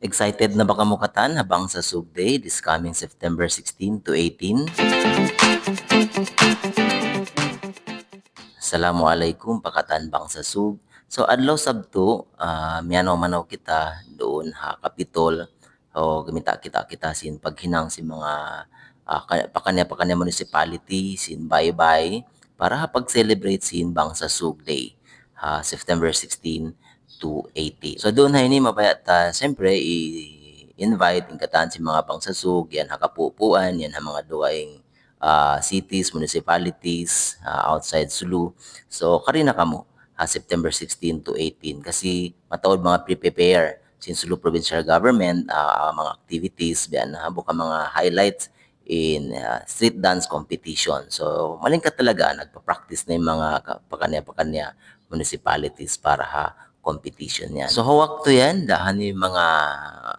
Excited na ba kamo katan habang sa Sug Day this coming September 16 to 18? Assalamualaikum pakatan bang sa Sug. So adlaw Sabto, miyanaw-manaw kita doon ha Kapitol o gamita kita sin paghinang si mga pakanya-pakanya municipality sin baybay para ha pag-celebrate sin bang sa Sug Day ha September 16 to 18. So doon ha ini mapayat ta siyempre i-invite ang kataan si mga pangsasug yan ha kapupuan yan ha mga duwaing cities, municipalities outside Sulu. So kari na kamo September 16 to 18 kasi mataod mga pre-prepare since Sulu Provincial Government mga activities biyan na buka mga highlights in street dance competition. So malingkat talaga nagpa-practice na yung mga pakanya-pakanya municipalities para competition yan. So hawak to yan, dahan yung mga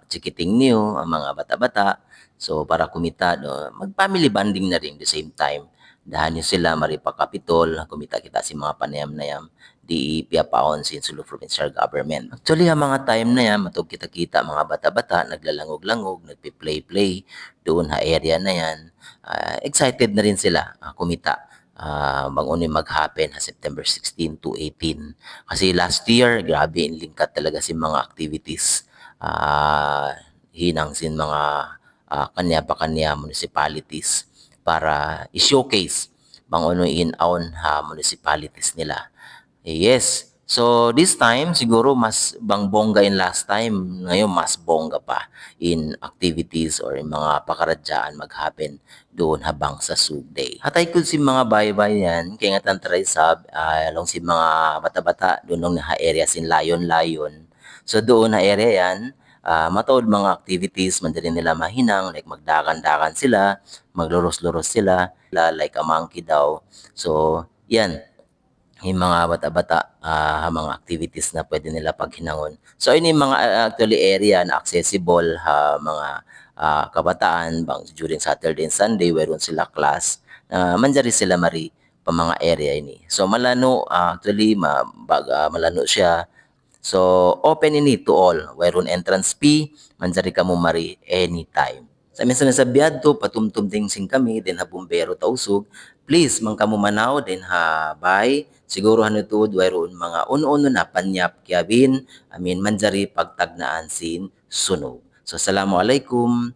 chikiting niyo, ang mga bata-bata. So para kumita, no, mag-family bonding na rin the same time. Dahan nyo sila maripakapitol, kumita kita si mga panayam-nayam, di piyapaon sin Sulu Provincial Government. Actually, ang mga time na yan, matug kita-kita mga bata-bata, naglalangog-langog, nagpi-play-play, doon ha area na yan. Excited na rin sila kumita. Bang mag-happen September 16 to 18. Kasi last year, grabe inlingkat talaga si mga activities. Hinang sin mga kanya-pakanya municipalities para i-showcase bang in-own municipalities nila. Yes. So this time siguro mas bang bongga in last time, ngayon mas bongga pa in activities or in mga pakaradyaan mag-happen doon habang sa Sug Day. Hatay ko si mga baybay yan, kaya nga tantray sab, along si mga bata-bata doon na area sin Layon-Layon. So doon na area yan, mataod mga activities, mandali nila mahinang, like magdakan-dakan sila, magluros-luros sila, like a monkey daw. So yan, yung mga bata-bata mga activities na pwede nila paghinangon. So ayun yung mga actually area na accessible mga kabataan bang during Saturday and Sunday whereon sila class manjari sila mari pa mga area ini. So malano actually malano siya. So open ini to all whereon entrance fee manjari kamo mari anytime. Sa minsan sa biyadto patumtum ding sing kami din ha bumbero tausog. Please man kamo manaw din ha bye. Siguro hanutod wayroon mga uno-uno na panyap kiabin. Manjari pagtagnaan sin sunog. So assalamualaikum.